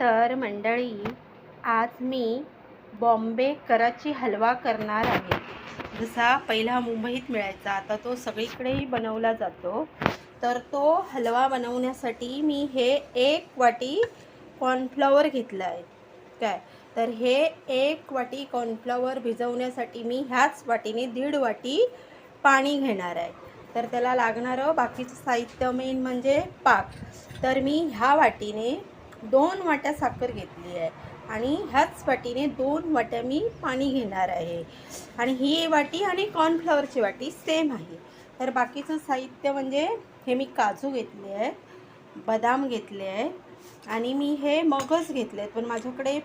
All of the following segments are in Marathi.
तर मंडळी, आज मी बॉम्बे कराची हलवा करणार आहे. जसा पहिला मुंबईत मिळायचा, आता तो सगळीकडेही बनवला जातो. तर तो हलवा बनवण्यासाठी मी हे 1 वाटी कॉर्नफ्लॉवर घेतलं आहे. काय तर हे 1 वाटी कॉर्नफ्लॉवर भिजवण्यासाठी मी ह्याच वाटीने 1.5 वाटी पाणी घेणार आहे. तर त्याला लागणारं बाकीचं साहित्य मेन म्हणजे पाक. तर मी ह्या वाटीने 2 वाट्या साखर घेतली आहे आणि ह्याच वाटीने 2 वाट्या मी पाणी घेणार आहे. आणि ही वाटी आणि कॉर्नफ्लॉवरची वाटी सेम आहे. तर बाकीचं साहित्य म्हणजे हे मी काजू घेतले आहेत, बदाम घेतले आहे आणि मी हे मगज घेतले आहेत. पण माझ्याकडे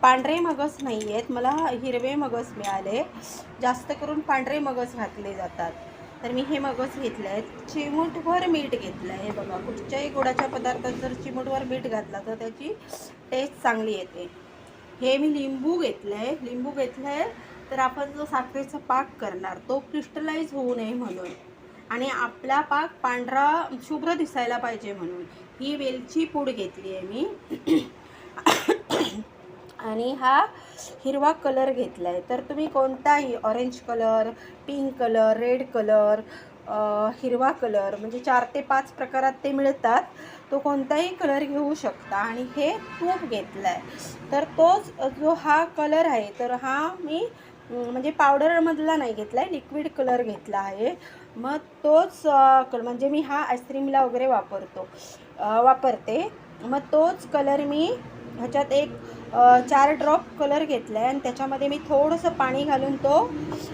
पांढरे मगज नाही आहेत, मला हिरवे मगज मिळाले. जास्त करून पांढरे मगज घातले जातात. तर मी हे मगज घेतले आहेत. चिमूटभर मीठ घेतलं आहे. बघा, कुठच्याही गोडाच्या पदार्थात जर चिमूटभर मीठ घातला तर त्याची टेस्ट चांगली येते. हे मी लिंबू घेतलं आहे. लिंबू घेतलं आहे तर आपण जो साखरेचा पाक करणार तो क्रिस्टलाइज होऊ नये म्हणून, आणि आपला पाक पांढरा शुभ्र दिसायला पाहिजे म्हणून ही वेलची पूड घेतली आहे मी. आणि हा हिरवा कलर घेतला आहे. तर तुम्ही कोणताही orange colour, pink colour, red colour, हिरवा कलर, म्हणजे 4 ते 5 प्रकारात ते मिळतात. तो कोणताही कलर घेऊ शकता. आणि हे तूप घेतलं आहे. तर तोच जो हा कलर आहे तर हा मी म्हणजे पावडरमधला नाही घेतला आहे, लिक्विड कलर घेतला आहे. मग तोच म्हणजे मी हा आईस्क्रीमला वगैरे वापरते. मग तोच कलर मी ह्याच्यात एक 4 ड्रॉप कलर घेतला आहे आणि त्याच्यामध्ये मी थोडंसं पाणी घालून तो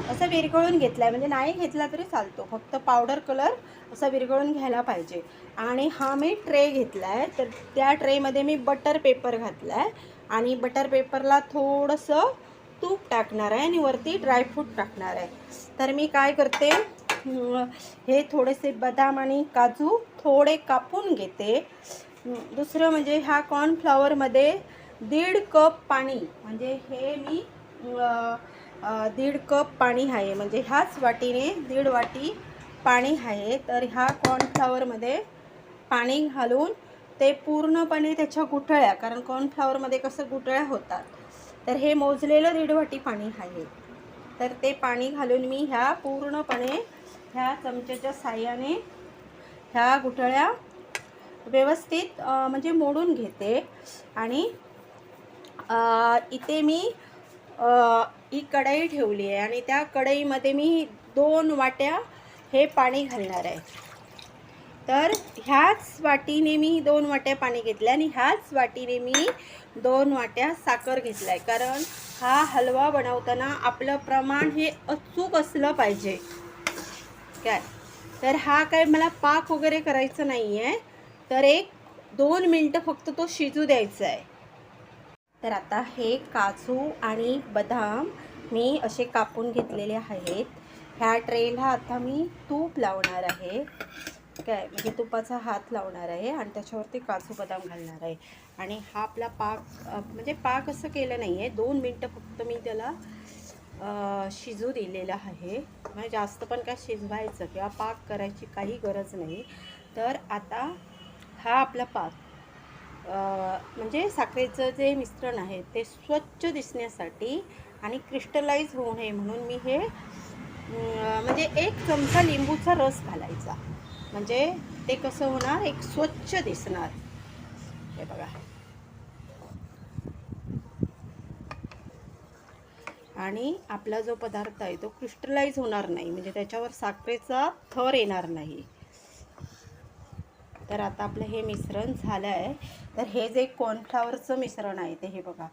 असं विरघळून घेतला आहे. म्हणजे नाही घेतला तरी चालतो, फक्त पावडर कलर असा विरघळून घ्यायला पाहिजे. आणि हा मी ट्रे घेतला आहे. तर त्या ट्रेमध्ये मी बटर पेपर घातला आहे आणि बटर पेपरला थोडंसं तूप टाकणार आहे आणि वरती ड्रायफ्रूट टाकणार आहे. तर मी काय करते, हे थोडेसे बदाम आणि काजू थोडे कापून घेते. दुसरं म्हणजे ह्या कॉर्नफ्लॉवरमध्ये 1.5 कप पाणी, म्हणजे हे मी 1.5 कप पाणी आहे, म्हणजे ह्याच वाटीने 1.5 वाटी पाणी आहे. तर ह्या कॉर्नफ्लॉवरमध्ये पाणी घालून ते पूर्णपणे त्याच्या गुठळ्या, कारण कॉर्नफ्लॉवरमध्ये कसं गुठळ्या होतात, तर हे मोजलेलं 1.5 वाटी पाणी आहे. तर ते पाणी घालून मी ह्या पूर्णपणे ह्या चमच्याच्या साहाय्याने ह्या गुठळ्या व्यवस्थित म्हणजे मोडून घेते. आणि इथे मी ही कढई ठेवली आहे आणि त्या कढईमध्ये मी 2 वाट्या हे पाणी घालणार आहे. तर ह्याच वाटीने मी 2 वाट्या पाणी घेतलं आणि ह्याच वाटीने मी 2 वाट्या साखर घेतला आहे. कारण हा हलवा बनवताना आपलं प्रमाण हे अचूक असलं पाहिजे. काय तर हा काय मला पाक वगैरे करायचं नाही आहे. तर 1-2 मिनटं फक्त तो शिजू द्यायचा आहे. तर आता हे काजू आणि बदाम मी असे कापून घेतलेले आहेत. ह्या ट्रेला आता मी तूप लावणार आहे. काय म्हणजे तुपाचा हात लावणार आहे आणि त्याच्यावरती काजू बदाम घालणार आहे. आणि हा आपला पाक म्हणजे पाक असं केलं नाही आहे, 2 मिनटं फक्त मी त्याला शिजू दिलेलं आहे. म्हणजे जास्त पण काय शिजवायचं किंवा पाक करायची काही गरज नाही. तर आता हा आपला पाक म्हणजे साखरेचं जे मिश्रण आहे ते स्वच्छ दिसण्यासाठी आणि क्रिस्टलाइज होऊ नये म्हणून मी हे म्हणजे 1 चमचा लिंबूचा रस घालायचा. म्हणजे ते कसं होणार, एक स्वच्छ दिसणार. हे बघा. आणि आपला जो पदार्थ आहे तो क्रिस्टलाइज होणार नाही, म्हणजे त्याच्यावर साखरेचा थर येणार नाही. तर आता आपलं हे मिश्रण झालं आहे. तर हे जे कॉर्नफ्लॉवरचं मिश्रण आहे ते हे बघा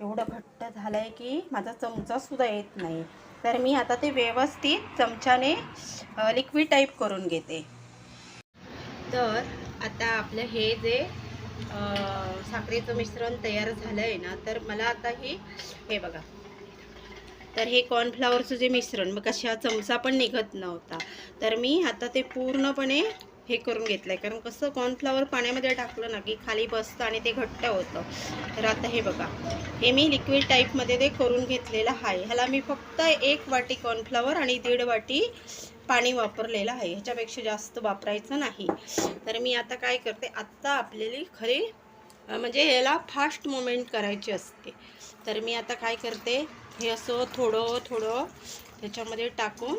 एवढं घट्ट झालं आहे की माझा चमचासुद्धा येत नाही. तर मी आता ते व्यवस्थित चमच्याने लिक्विड टाईप करून घेते. तर आता आपलं हे जे साखरेचं मिश्रण तयार झालं आहे ना, तर मला आता हे बघा, तर हे कॉर्नफ्लॉवरचं जे मिश्रण मग कशा चमचा पण निघत नव्हता. तर मी आता ते पूर्णपणे हे करून घेतलं आहे. कारण कसं कॉर्नफ्लॉवर पाण्यामध्ये टाकलं ना की खाली बसतं आणि ते घट्ट होतं. तर आता हे बघा, हे मी लिक्विड टाईपमध्ये ते करून घेतलेलं आहे. ह्याला मी फक्त 1 वाटी कॉर्नफ्लॉवर आणि 1.5 वाटी पाणी वापरलेलं आहे. ह्याच्यापेक्षा जास्त वापरायचं नाही. तर मी आता काय करते, आत्ता आपल्याला खरी म्हणजे याला फास्ट मुवमेंट करायची असते. तर मी आता काय करते, हे असं थोडं थोडं त्याच्यामध्ये टाकून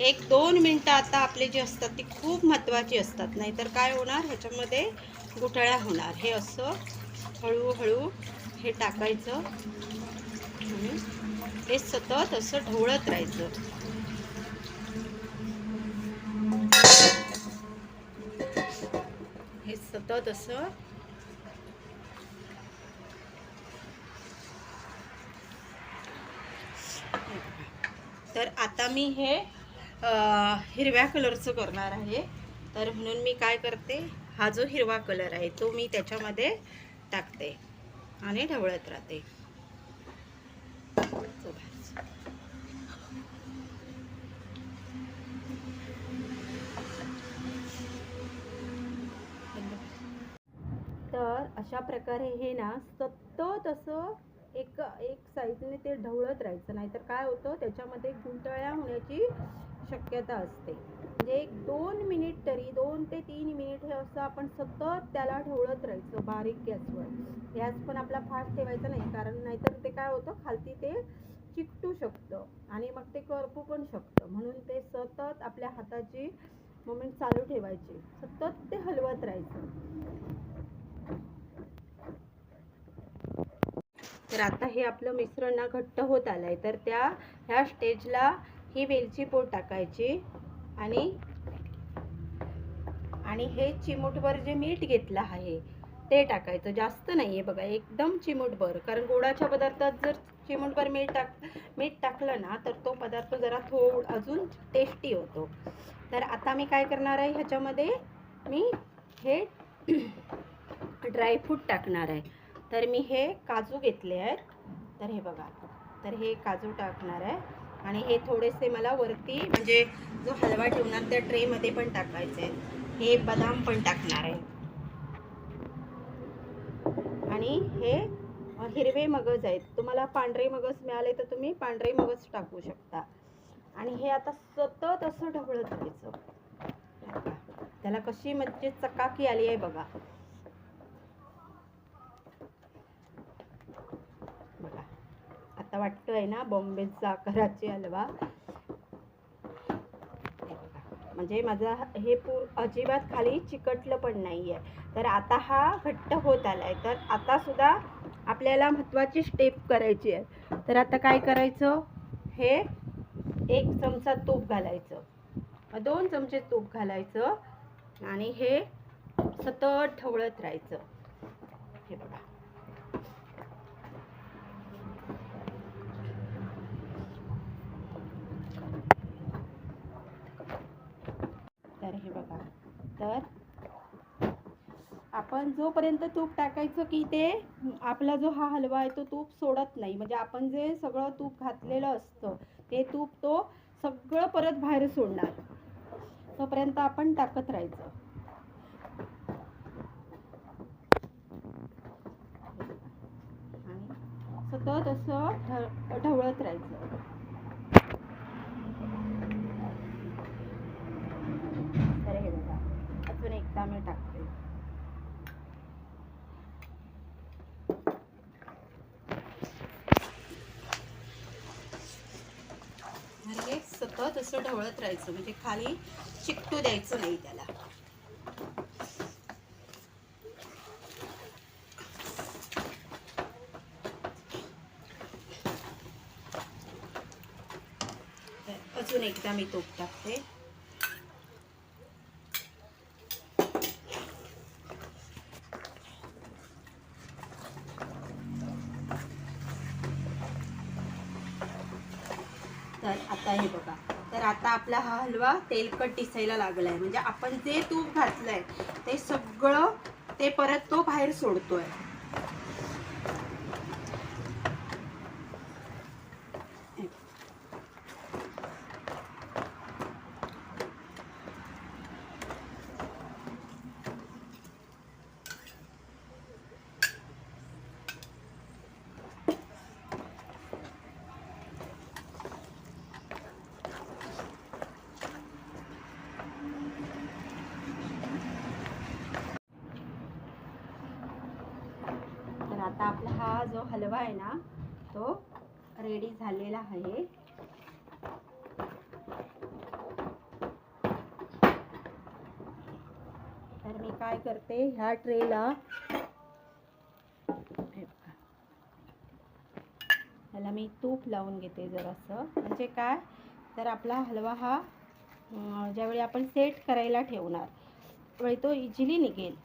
1-2 मिनटं आता आपले जे असतात ती खूप महत्त्वाची असतात, नाहीतर काय होणार ह्याच्यामध्ये गुठळ्या होणार. हे असं हळूहळू हे टाकायचं आणि हे सतत असं ढवळत राहायचं. हे सतत असं तर आता मी हे हिरव्या कलरचं करणार आहे. तर म्हणून मी काय करते, हा जो हिरवा कलर आहे तो मी त्याच्यामध्ये टाकते आणि ढवळत राहते. तर अशा प्रकारे हे ना सतत असं एक एक साईडने ते ढवळत राहायचं, नाहीतर काय होतं त्याच्यामध्ये गुंतळ्या होण्याची शक्यता असते. म्हणजे 1-2 मिनिट तरी 2 ते 3 मिनिट हे असं आपण सतत त्याला ढवळत राहायचं बारीक गॅसवर. गॅस पण आपला फास्ट ठेवायचा नाही, कारण नाहीतर ते काय होतं खालती ते चिकटू शकतं आणि मग ते करपू पण शकतं. म्हणून ते सतत आपल्या हाताची मोमेंट चालू ठेवायची, सतत ते हलवत राहायचं. तर आता हे आपलं मिश्रण ना घट्ट होत आलंय, तर ह्या स्टेजला ही वेलची पूड टाकायची आणि हे चिमूटभर जे मीठ घेतलं आहे ते टाकायचं. जास्त नाही आहे बघा, एकदम चिमूटभर, कारण गोडाच्या पदार्थात जर चिमूटभर मीठ टाकलं ना तर तो पदार्थ जरा अजून टेस्टी होतो. तर आता मी काय करणार आहे, ह्याच्यामध्ये मी हे ड्रायफ्रूट टाकणार आहे. तर मी हे काजू घेतले आहेत, तर हे बघा, तर हे काजू टाकणार आहे आणि हे थोडेसे मला वरती म्हणजे जो हलवा ठेवणार त्या ट्रेमध्ये पण टाकायचे आहेत. हे बदाम पण टाकणार आहे आणि हे हिरवे मगज आहेत. तुम्हाला पांढरे मगज मिळाले तर तुम्ही पांढरे मगज टाकू शकता. आणि हे आता सतत असं ढवळत राहायचं. त्याला कशी म्हणजे चकाकी आली आहे बघा. बघा आता वाटतोय ना बॉम्बेचा आकाराचे हलवा. म्हणजे माझा हे अजिबात खाली चिकटलं पण नाही आहे. तर आता हा घट्ट होत आलाय. तर आता सुद्धा आपल्याला महत्त्वाची स्टेप करायची आहे. तर आता काय करायचं, हे 1 चमचा तूप घालायचं, 2 चमचे तूप घालायचं आणि हे सतत ढवळत राहायचं. हे बघा, तर हे बघा, तर आपण जोपर्यंत तूप टाकायचं की ते आपला जो हा हलवा आहे तो तूप सोडत नाही. म्हणजे आपण जे सगळं तूप घातलेलं असतं ते तूप तो सगळं परत बाहेर सोडणार, तोपर्यंत आपण टाकत राहायचं. आणि सतत असं ढवळत राहायचं. तर हे बघा, अजून एकदा मी टाकते. हे सतत असं ढवळत राहायचं, म्हणजे खाली चिकटू द्यायचं नाही त्याला. अजून एकदा मी तूप टाकते. तर आता हे बघा, तर आता आपला हा हलवा तेलकट दिसायला लागलाय. म्हणजे आपण जे तूप घातलंय ते सगळं ते परत तो बाहेर सोडतोय. आता आपला हा जो हलवा आहे ना तो रेडी झालेला आहे. तर मी काय करते, ह्या ट्रेला ह्याला मी तूप लावून घेते जरासं. म्हणजे काय, तर आपला हलवा हा ज्यावेळी आपण सेट करायला ठेवणार त्यावेळी तो इझिली निघेल.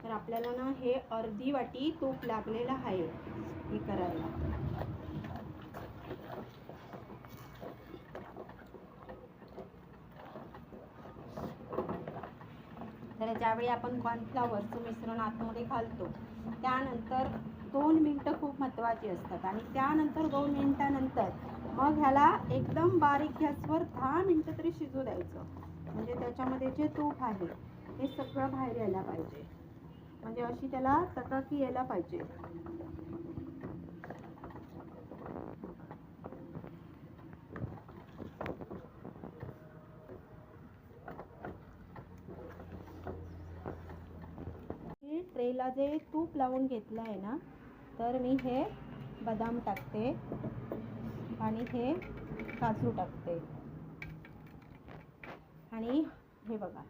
तर आपल्याला ना हे अर्धी वाटी तूप लागलेलं आहे हे करायला. तर ज्यावेळी आपण कॉर्नफ्लॉवरचं मिश्रण आतमध्ये घालतो त्यानंतर 2 मिनटं खूप महत्त्वाची असतात आणि त्यानंतर 2 मिनिटानंतर मग ह्याला एकदम बारीक गॅसवर 10 मिनटं तरी शिजू द्यायचं. म्हणजे त्याच्यामध्ये जे तूप आहे ते सगळं बाहेर यायला पाहिजे. म्हणजे अशी त्याला चकाकी यायला पाहिजे. ट्रेला जे तूप लावून घेतलं आहे ना तर मी हे बदाम टाकते आणि हे काजू टाकते आणि हे बघा.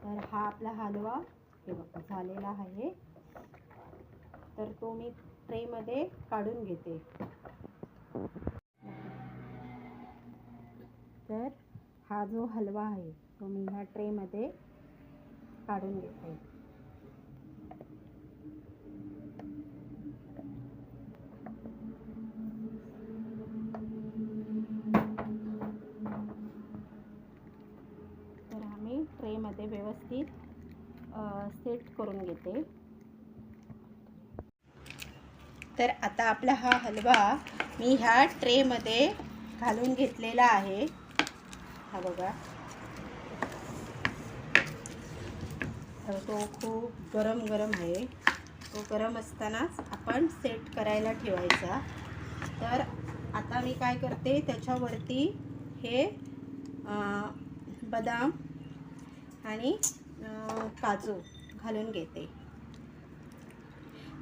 तर हा आपला हलवा हे बघा झालेला आहे. तर तो मी ट्रेमध्ये काढून घेते. तर हा जो हलवा आहे तो मी ह्या ट्रेमध्ये काढून घेते. तर आम्ही ट्रेमध्ये व्यवस्थित सेट करून घेते. तर आता आपला हा हलवा मी ह्या ट्रेमध्ये घालून घेतलेला आहे. हा बघा. तर तो खूप गरम आहे. तो गरम असतानाच आपण सेट करायला ठेवायचा. तर आता मी काय करते, त्याच्यावरती हे बदाम आणि काजू घालून घेते.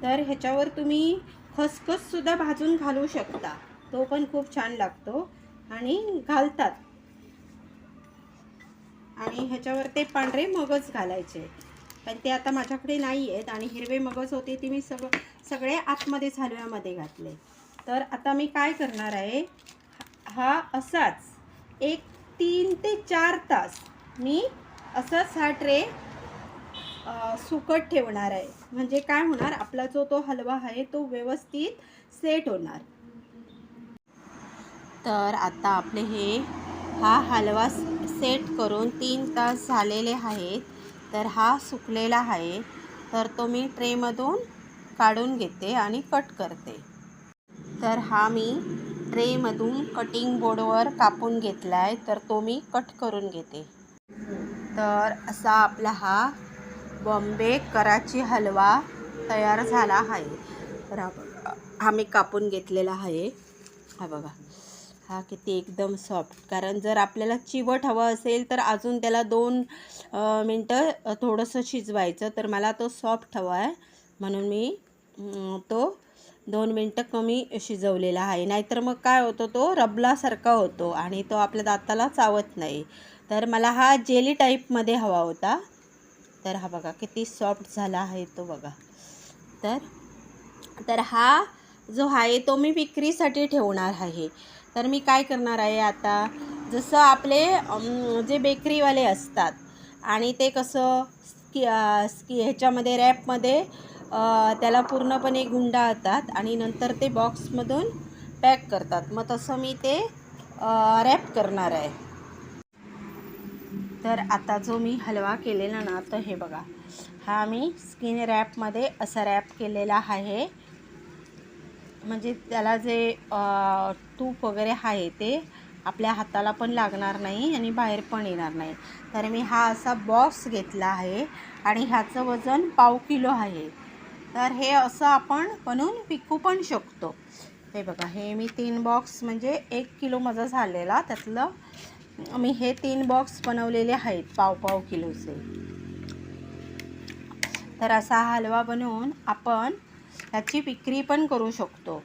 तर ह्याच्यावर तुम्ही खसखससुद्धा भाजून घालू शकता, तो पण खूप छान लागतो आणि घालतात. आणि ह्याच्यावर ते पांढरे मगज घालायचे, पण ते आता माझ्याकडे नाही आहेत आणि हिरवे मगज होते ते मी सगळे आतमध्ये हलव्यामध्ये घातले. तर आता मी काय करणार आहे, हा असाच एक 3 ते 4 तास मी असाच हा ट्रे सुकट ठेवणार आहे. म्हणजे काय होणार, आपला जो तो हलवा आहे तो व्यवस्थित सेट होणार. तर आता आपले हा हलवा सेट करून 3 तास झालेले आहेत. तर हा सुकलेला आहे. तर तो मी ट्रेमधून काढून घेते आणि कट करते. तर हा मी ट्रेमधून कटिंग बोर्डवर कापून घेतला आहे. तर तो मी कट करून घेते. तर असा आपला हा बॉम्बे कराची हलवा तयार झाला आहे. तर हा मी कापून घेतलेला आहे. हा बघा, हा किती एकदम सॉफ्ट. कारण जर आपल्याला चिवट हवं असेल तर अजून त्याला 2 मिनटं थोडंसं शिजवायचं. तर मला तो सॉफ्ट हवा आहे म्हणून मी तो 2 मिनटं कमी शिजवलेला आहे. नाहीतर मग काय होतं, तो रबलासारखा होतो आणि तो आपल्या दाताला चावत नाही. तर मला हा जेली टाईपमध्ये हवा होता. तर हा बघा किती सॉफ्ट झाला आहे तो बघा. तर हा जो आहे तो मी विक्रीसाठी ठेवणार आहे. तर मी काय करणार आहे, आता जसं आपले जे बेकरीवाले असतात आणि ते कसं ह्याच्यामध्ये रॅपमध्ये त्याला पूर्णपणे गुंडाळतात आणि नंतर ते बॉक्समधून पॅक करतात. मग तसं मी ते रॅप करणार आहे. तर आता जो मी हलवा केलेला ना, तर हे बघा, हा मी स्किन रॅपमध्ये असा रॅप केलेला आहे. म्हणजे त्याला जे तूप वगैरे आहे ते आपल्या हाताला पण लागणार नाही आणि बाहेर पण येणार नाही. तर मी हा असा बॉक्स घेतला आहे आणि ह्याचं वजन 1/2 किलो आहे. तर हे असं आपण बनवून विकू पण शकतो. हे बघा, हे मी 3 बॉक्स म्हणजे 1 किलो माझा झालेला, त्यातलं मी हे 3 बॉक्स बनवलेले आहेत पाव पाव किलोचे. तर असा हलवा बनवून आपण ह्याची विक्री पण करू शकतो.